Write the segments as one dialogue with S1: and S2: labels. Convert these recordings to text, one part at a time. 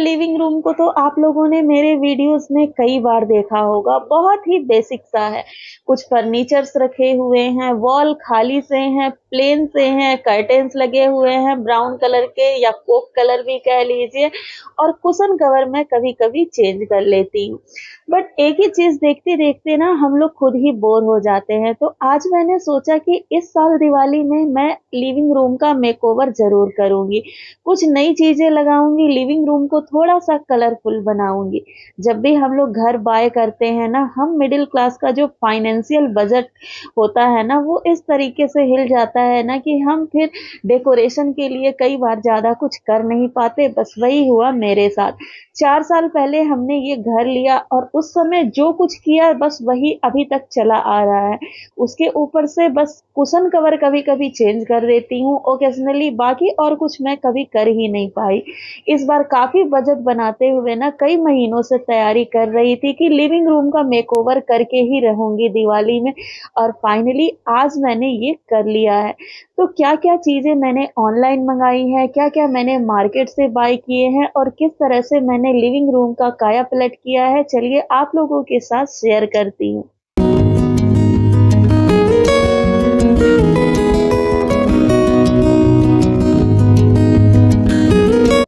S1: Living room को तो आप लोगों ने मेरे वीडियोस में कई बार देखा होगा, बहुत ही बेसिक सा है। कुछ फर्नीचर्स रखे हुए हैं, वॉल खाली से हैं, प्लेन से हैं, कर्टेन्स लगे हुए हैं ब्राउन कलर के या कोक कलर भी कह लीजिए, और कुशन कवर मैं कभी-कभी चेंज कर लेती हूँ। बट एक ही चीज़ देखते-देखते ना हम लोग खुद ही बोर हो जाते हैं, तो आज मैंने सोचा कि इस साल दिवाली में मैं लिविंग रूम का मेकओवर ज़रूर करूँगी। कुछ नई चीज़ें लगाऊँगी, लिविंग रूम को थोड़ा-सा कलरफुल बनाऊँगी। जब भी हम लोग घर बाय करते हैं ना, हम मिडल क्लास का जो फाइनेंशियल बजट होता है ना, वो इस तरीके से हिल जाता है ना कि हम फिर डेकोरेशन के लिए कई बार ज़्यादा कुछ कर नहीं पाते, बस वही हुआ मेरे साथ। 4 साल पहले हमने ये घर लिया और उस समय जो कुछ किया बस वही अभी तक चला आ रहा है। उसके ऊपर से बस कुशन कवर कभी-कभी चेंज कर देती हूँ ओकेज़नली, बाकी और कुछ मैं कभी कर ही नहीं पाई। इस बार काफ़ी बजट बनाते हुए ना कई महीनों से तैयारी कर रही थी कि लिविंग रूम का मेकओवर करके ही रहूँगी दिवाली में, और फाइनली आज मैंने ये कर लिया है। तो क्या-क्या चीज़ें मैंने ऑनलाइन मँगाई हैं, क्या-क्या मैंने मार्केट से बाय किए हैं और किस तरह से मैंने लिविंग रूम का काया-पलट किया है, चलिए आप लोगों के साथ शेयर करती हूँ।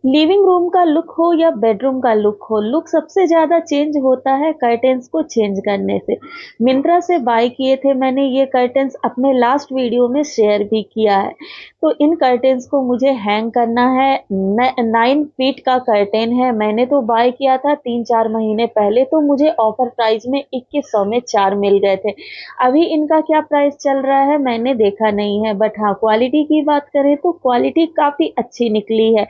S1: लिविंग रूम का लुक हो या बेडरूम का लुक हो, लुक सबसे ज़्यादा चेंज होता है कर्टेन्स को चेंज करने से। मिंत्रा से बाय किए थे मैंने ये कर्टेन्स, अपने लास्ट वीडियो में शेयर भी किया है। तो इन कर्टेन्स को मुझे हैंग करना है। 9 फीट का कर्टेन है, मैंने तो बाय किया था 3-4 महीने पहले, तो मुझे ऑफर प्राइस में 2100 में 4 मिल गए थे। अभी इनका क्या प्राइस चल रहा है मैंने देखा नहीं है, बट हाँ, क्वालिटी की बात करें तो क्वालिटी काफ़ी अच्छी निकली है।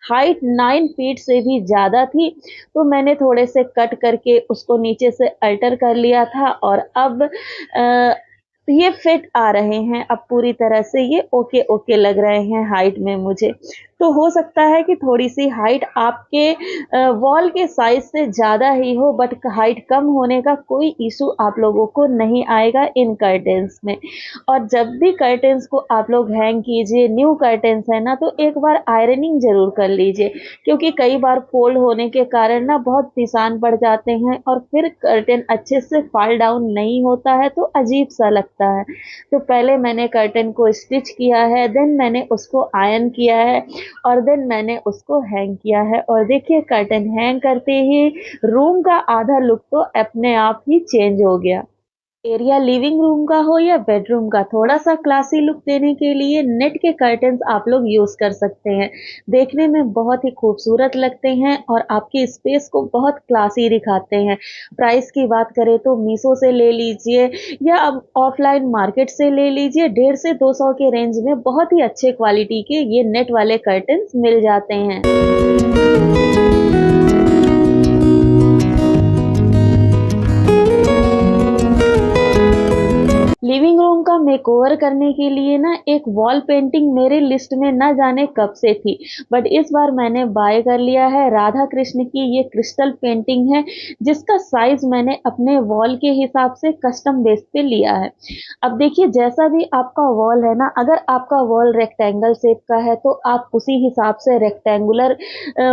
S1: हाइट 9 फीट से भी ज़्यादा थी, तो मैंने थोड़े से कट करके उसको नीचे से अल्टर कर लिया था, और अब ये फिट आ रहे हैं, अब पूरी तरह से ये ओके लग रहे हैं हाइट में मुझे। तो हो सकता है कि थोड़ी-सी हाइट आपके वॉल के साइज़ से ज़्यादा ही हो, बट हाइट कम होने का कोई इश्यू आप लोगों को नहीं आएगा इन कर्टेन्स में। और जब भी कर्टेन्स को आप लोग हैंग कीजिए, न्यू कर्टेन्स है ना, तो एक बार आयरनिंग ज़रूर कर लीजिए, क्योंकि कई बार फ़ोल्ड होने के कारण ना बहुत निशान पड़ जाते हैं और फिर कर्टेन अच्छे से फ़ॉल डाउन नहीं होता है, तो अजीब-सा लगता है। तो पहले मैंने कर्टेन को स्टिच किया है, देन मैंने उसको आयरन किया है, और देन मैंने उसको हैंग किया है, और देखिए कर्टेन हैंग करते ही रूम का आधा लुक तो अपने आप ही चेंज हो गया। एरिया लिविंग रूम का हो या बेडरूम का, थोड़ा-सा क्लासी लुक देने के लिए नेट के कर्टेन्स आप लोग यूज़ कर सकते हैं। देखने में बहुत ही खूबसूरत लगते हैं और आपकी स्पेस को बहुत क्लासी दिखाते हैं। प्राइस की बात करें तो मीशो से ले लीजिए या अब ऑफलाइन मार्केट से ले लीजिए, 150 से 200 के रेंज में बहुत ही अच्छे क्वालिटी के ये नेट वाले कर्टेन्स मिल जाते हैं। लिविंग रूम का मेकओवर करने के लिए ना एक वॉल पेंटिंग मेरे लिस्ट में ना जाने कब से थी, बट इस बार मैंने बाय कर लिया है। राधा कृष्ण की ये क्रिस्टल पेंटिंग है, जिसका साइज मैंने अपने वॉल के हिसाब से कस्टम बेस पे लिया है। अब देखिए, जैसा भी आपका वॉल है ना, अगर आपका वॉल रेक्टेंगल शेप का है तो आप उसी हिसाब से रेक्टेंगुलर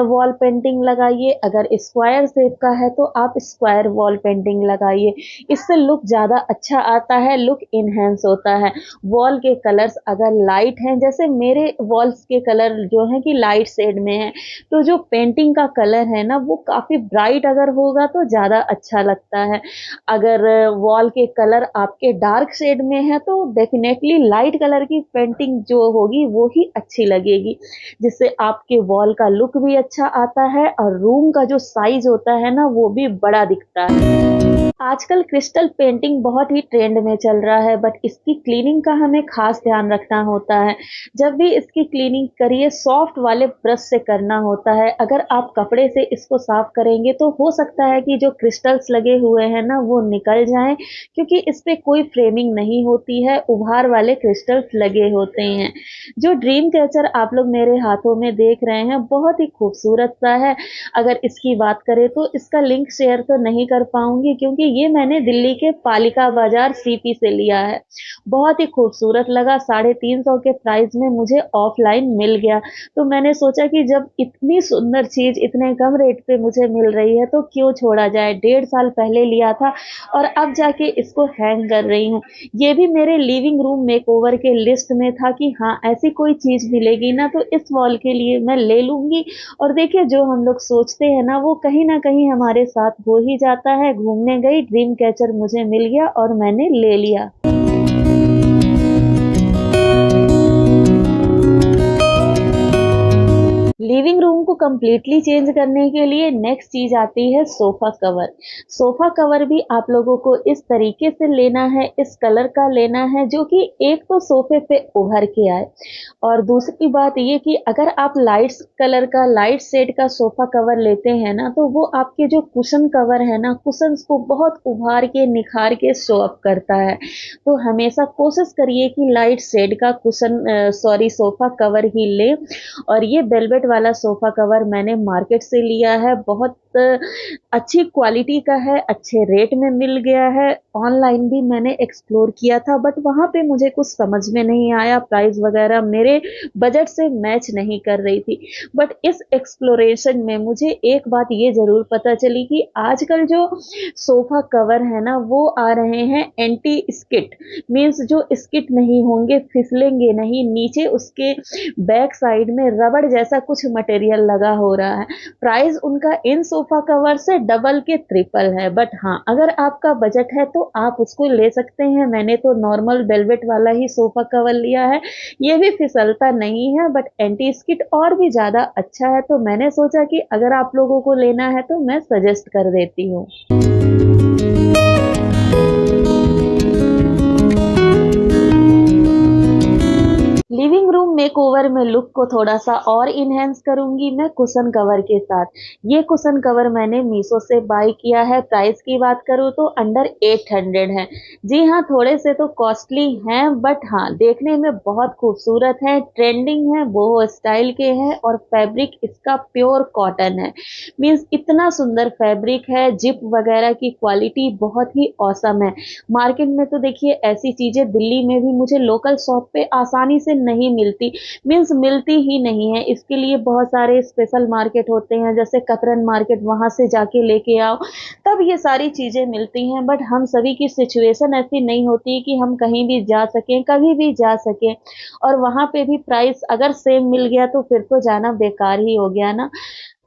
S1: वॉल पेंटिंग लगाइए, अगर स्क्वायर शेप का है तो आप स्क्वायर वॉल पेंटिंग लगाइए। इससे लुक ज़्यादा अच्छा आता है, लुक इन्हेंस होता है। वॉल के कलर्स अगर लाइट हैं, जैसे मेरे वॉल्स के कलर जो हैं कि लाइट शेड में हैं, तो जो पेंटिंग का कलर है ना वो काफ़ी ब्राइट अगर होगा तो ज़्यादा अच्छा लगता है। अगर वॉल के कलर आपके डार्क शेड में है तो डेफिनेटली लाइट कलर की पेंटिंग जो होगी वो ही अच्छी लगेगी, जिससे आपके वॉल का लुक भी अच्छा आता है और रूम का जो साइज़ होता है ना वो भी बड़ा दिखता है। आजकल क्रिस्टल पेंटिंग बहुत ही ट्रेंड में चल रहा है, बट इसकी क्लीनिंग का हमें खास ध्यान रखना होता है। जब भी इसकी क्लीनिंग करिए, सॉफ्ट वाले ब्रश से करना होता है। अगर आप कपड़े से इसको साफ करेंगे तो हो सकता है कि जो क्रिस्टल्स लगे हुए हैं ना वो निकल जाएं, क्योंकि इस पे कोई फ्रेमिंग नहीं होती है, उभार वाले क्रिस्टल्स लगे होते हैं। जो ड्रीम कैचर आप लोग मेरे हाथों में देख रहे हैं बहुत ही खूबसूरत सा है। अगर इसकी बात करें तो इसका लिंक शेयर तो नहीं कर पाऊंगी, क्योंकि ये मैंने दिल्ली के पालिका बाजार सीपी से लिया है। बहुत ही खूबसूरत लगा, 350 के प्राइस में मुझे ऑफलाइन मिल गया। तो मैंने सोचा कि जब इतनी सुंदर चीज़ इतने कम रेट पे मुझे मिल रही है तो क्यों छोड़ा जाए। 1.5 साल पहले लिया था और अब जाके इसको हैंग कर रही हूँ। ये भी मेरे लिविंग रूम मेकओवर के लिस्ट में था कि हाँ, ऐसी कोई चीज़ मिलेगी ना तो इस वॉल के लिए मैं ले लूँगी। और देखिए, जो हम लोग सोचते हैं ना वो कहीं न कहीं हमारे साथ हो ही जाता है। घूमने गई, ड्रीम कैचर मुझे मिल गया और मैंने ले लिया। लिविंग रूम को कंप्लीटली चेंज करने के लिए नेक्स्ट चीज आती है सोफा कवर। सोफा कवर भी आप लोगों को इस तरीके से लेना है, इस कलर का लेना है जो कि एक तो सोफे पे उभर के आए, और दूसरी बात ये कि अगर आप लाइट कलर का, लाइट शेड का सोफा कवर लेते हैं ना तो वो आपके जो कुशन कवर है ना, कुशंस को बहुत उभार के, निखार के शो अप करता है। तो हमेशा कोशिश करिए कि लाइट शेड का कुशन सोफा कवर ही ले। और ये वेलवेट वाला सोफा कवर मैंने मार्केट से लिया है, बहुत अच्छी क्वालिटी का है, अच्छे रेट में मिल गया है। ऑनलाइन भी मैंने एक्सप्लोर किया था बट वहाँ पे मुझे कुछ समझ में नहीं आया, प्राइस वगैरह मेरे बजट से मैच नहीं कर रही थी। बट इस एक्सप्लोरेशन में मुझे एक बात ये ज़रूर पता चली कि आजकल जो सोफ़ा कवर है ना वो आ रहे हैं एंटी स्किड, मीन्स जो स्किड नहीं होंगे, फिसलेंगे नहीं, नीचे उसके बैक साइड में रबड़ जैसा कुछ मटेरियल लगा हो रहा है। प्राइस उनका इन सोफा कवर से डबल के ट्रिपल है, बट हाँ, अगर आपका बजट है तो आप उसको ले सकते हैं। मैंने तो नॉर्मल वेलवेट वाला ही सोफा कवर लिया है, ये भी फिसलता नहीं है बट एंटी स्किड और भी ज़्यादा अच्छा है। तो मैंने सोचा कि अगर आप लोगों को लेना है तो मैं सजेस्ट कर देती हूँ। लिविंग रूम मेकओवर में लुक को थोड़ा सा और इन्हेंस करूंगी मैं कुशन कवर के साथ। ये कुशन कवर मैंने मीशो से बाय किया है। प्राइस की बात करूँ तो अंडर 800 है। जी हाँ, थोड़े से तो कॉस्टली हैं बट हाँ, देखने में बहुत खूबसूरत है, ट्रेंडिंग है, बोहो स्टाइल के हैं और फैब्रिक इसका प्योर कॉटन है। मीन्स इतना सुंदर फैब्रिक है, जिप वगैरह की क्वालिटी बहुत ही औसम है। मार्केट में तो देखिए ऐसी चीज़ें दिल्ली में भी मुझे लोकल शॉप पे आसानी से नहीं मिलती, मीन्स मिलती ही नहीं है। इसके लिए बहुत सारे स्पेशल मार्केट होते हैं, जैसे कतरन मार्केट, वहाँ से जाके लेके आओ तब ये सारी चीज़ें मिलती हैं। बट हम सभी की सिचुएशन ऐसी नहीं होती कि हम कहीं भी जा सकें, कभी भी जा सकें, और वहाँ पे भी प्राइस अगर सेम मिल गया तो फिर तो जाना बेकार ही हो गया ना।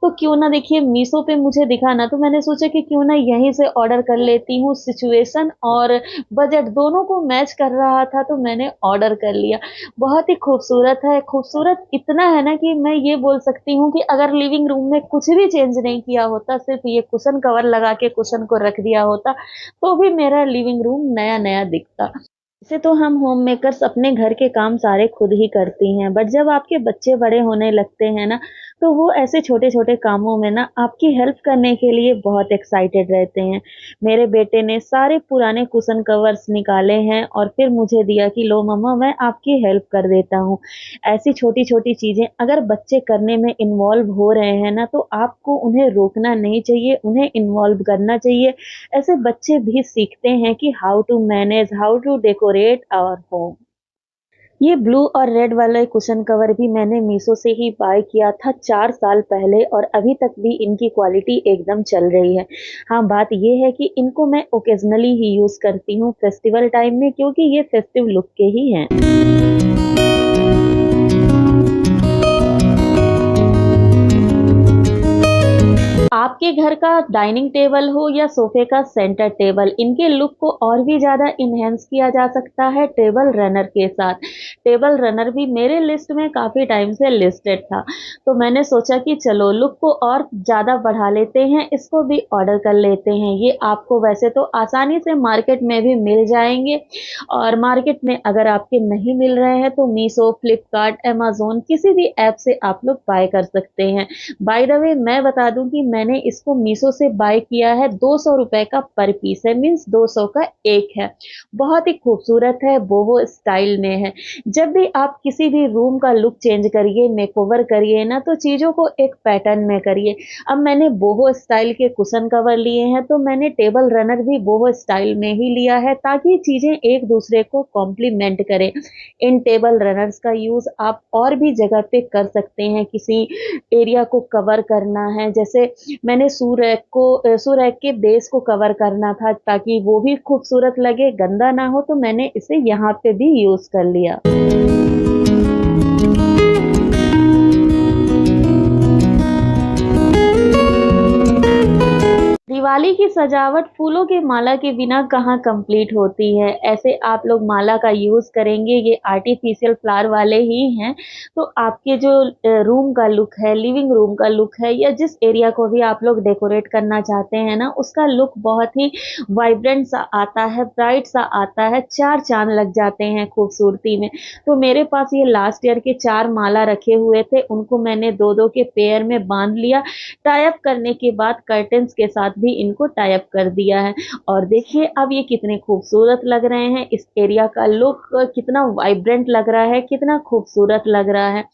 S1: तो क्यों ना, देखिए मीशो पे मुझे दिखा ना तो मैंने सोचा कि क्यों ना यहीं से ऑर्डर कर लेती हूँ। सिचुएशन और बजट दोनों को मैच कर रहा था तो मैंने ऑर्डर कर लिया। बहुत ही खूबसूरत है, खूबसूरत इतना है ना कि मैं ये बोल सकती हूँ कि अगर लिविंग रूम में कुछ भी चेंज नहीं किया होता, सिर्फ ये कुशन कवर लगा के कुशन को रख दिया होता, तो भी मेरा लिविंग रूम नया नया दिखता। वैसे तो हम होम मेकर्स अपने घर के काम सारे खुद ही करती हैं, बट जब आपके बच्चे बड़े होने लगते हैं ना तो वो ऐसे छोटे छोटे कामों में ना आपकी हेल्प करने के लिए बहुत एक्साइटेड रहते हैं। मेरे बेटे ने सारे पुराने कुशन कवर्स निकाले हैं और फिर मुझे दिया कि लो मम्मा, मैं आपकी हेल्प कर देता हूँ। ऐसी छोटी छोटी चीज़ें अगर बच्चे करने में इन्वॉल्व हो रहे हैं ना तो आपको उन्हें रोकना नहीं चाहिए, उन्हें इन्वॉल्व करना चाहिए। ऐसे बच्चे भी सीखते हैं कि how to manage, how to decorate our home. ये ब्लू और रेड वाले कुशन कवर भी मैंने मीशो से ही बाय किया था 4 साल पहले, और अभी तक भी इनकी क्वालिटी एकदम चल रही है। हाँ, बात ये है कि इनको मैं ओकेजनली ही यूज़ करती हूँ फेस्टिवल टाइम में, क्योंकि ये फेस्टिव लुक के ही हैं। आपके घर का डाइनिंग टेबल हो या सोफे का सेंटर टेबल, इनके लुक को और भी ज़्यादा इन्हेंस किया जा सकता है टेबल रनर के साथ। टेबल रनर भी मेरे लिस्ट में काफ़ी टाइम से लिस्टेड था, तो मैंने सोचा कि चलो लुक को और ज़्यादा बढ़ा लेते हैं, इसको भी ऑर्डर कर लेते हैं। ये आपको वैसे तो आसानी से मार्केट में भी मिल जाएंगे, और मार्केट में अगर आपके नहीं मिल रहे हैं तो मीशो, फ्लिपकार्ट, अमेज़न, किसी भी ऐप से आप लोग बाय कर सकते हैं। बाय द वे, मैं बता दूं कि मैंने मैंने इसको मीशो से बाय किया है। 200 रुपए का पर पीस है, मीन्स 200 का एक है। बहुत ही खूबसूरत है, बोहो स्टाइल में है। जब भी आप किसी भी रूम का लुक चेंज करिए, मेकओवर करिए ना, तो चीज़ों को एक पैटर्न में करिए। अब मैंने बोहो स्टाइल के कुशन कवर लिए हैं, तो मैंने टेबल रनर भी बोहो स्टाइल में ही लिया है, ताकि चीज़ें एक दूसरे को कॉम्प्लीमेंट करें। इन टेबल रनर्स का यूज़ आप और भी जगह पे कर सकते हैं। किसी एरिया को कवर करना है, जैसे मैंने शू रैक के बेस को कवर करना था, ताकि वो भी खूबसूरत लगे, गंदा ना हो, तो मैंने इसे यहाँ पे भी यूज़ कर लिया। दिवाली की सजावट फूलों के माला के बिना कहाँ कंप्लीट होती है। ऐसे आप लोग माला का यूज़ करेंगे, ये आर्टिफिशियल फ्लावर वाले ही हैं, तो आपके जो रूम का लुक है, लिविंग रूम का लुक है, या जिस एरिया को भी आप लोग डेकोरेट करना चाहते हैं ना, उसका लुक बहुत ही वाइब्रेंट सा आता है, ब्राइट सा आता है, 4 चाँद लग जाते हैं खूबसूरती में। तो मेरे पास ये लास्ट ईयर के 4 माला रखे हुए थे, उनको मैंने 2-2 के पेयर में बांध लिया। टाई अप करने के बाद कर्टन्स के साथ भी इनको टाई अप कर दिया है, और देखिए अब ये कितने खूबसूरत लग रहे हैं। इस एरिया का लुक कितना वाइब्रेंट लग रहा है, कितना खूबसूरत लग रहा है।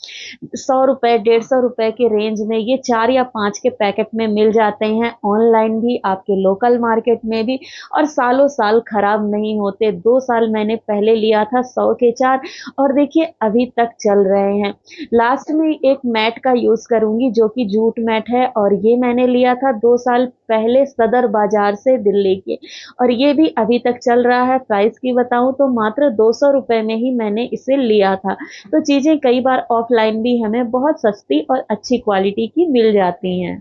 S1: 100 रुपए 150 रुपए के रेंज में ये 4 या 5 के पैकेट में मिल जाते हैं, ऑनलाइन भी, आपके लोकल मार्केट में भी, और सालों साल खराब नहीं होते। 2 साल मैंने पहले लिया था 100 के 4, और देखिए अभी तक चल रहे हैं। लास्ट में एक मैट का यूज़ करूंगी, जो कि जूट मैट है, और ये मैंने लिया था 2 साल पहले सदर बाजार से दिल्ली के, और ये भी अभी तक चल रहा है। प्राइस की बताऊं तो मात्र 200 रुपए में ही मैंने इसे लिया था। तो चीज़ें कई बार ऑफलाइन भी हमें बहुत सस्ती और अच्छी क्वालिटी की मिल जाती हैं।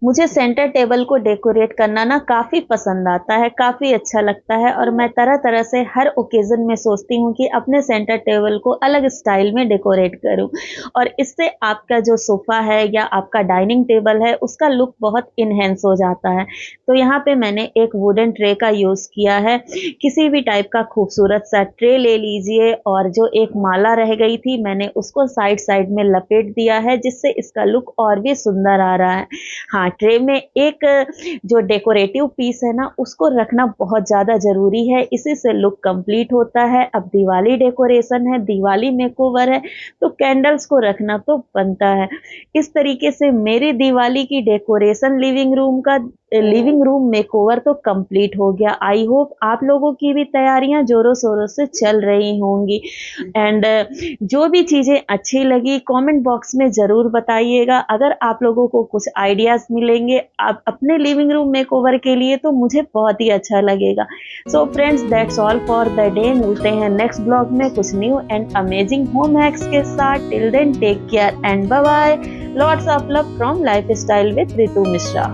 S1: मुझे सेंटर टेबल को डेकोरेट करना ना काफ़ी पसंद आता है, काफ़ी अच्छा लगता है, और मैं तरह-तरह से हर ओकेज़न में सोचती हूँ कि अपने सेंटर टेबल को अलग स्टाइल में डेकोरेट करूँ, और इससे आपका जो सोफ़ा है या आपका डाइनिंग टेबल है, उसका लुक बहुत इन्हेंस हो जाता है। तो यहाँ पे मैंने एक वुडन ट्रे का यूज़ किया है। किसी भी टाइप का खूबसूरत सा ट्रे ले लीजिए, और जो एक माला रह गई थी, मैंने उसको साइड में लपेट दिया है, जिससे इसका लुक और भी सुंदर आ रहा है। हाँ, ट्रे में एक जो डेकोरेटिव पीस है ना, उसको रखना बहुत ज़्यादा ज़रूरी है, इसी से लुक कंप्लीट होता है। अब दिवाली डेकोरेशन है, दिवाली मेकओवर है, तो कैंडल्स को रखना तो बनता है। इस तरीके से मेरी दिवाली की डेकोरेशन लिविंग रूम मेकओवर तो कंप्लीट हो गया। आई होप आप लोगों की भी तैयारियां जोरों शोरों से चल रही होंगी। एंड जो भी चीज़ें अच्छी लगी कमेंट बॉक्स में ज़रूर बताइएगा। अगर आप लोगों को कुछ आइडियाज़ मिलेंगे आप अपने लिविंग रूम मेकओवर के लिए, तो मुझे बहुत ही अच्छा लगेगा। So friends, that's all for the day. मिलते हैं नेक्स्ट ब्लॉग में कुछ new and amazing home hacks के साथ। Till then take care and bye bye. Lots of love from lifestyle with Ritu Mishra.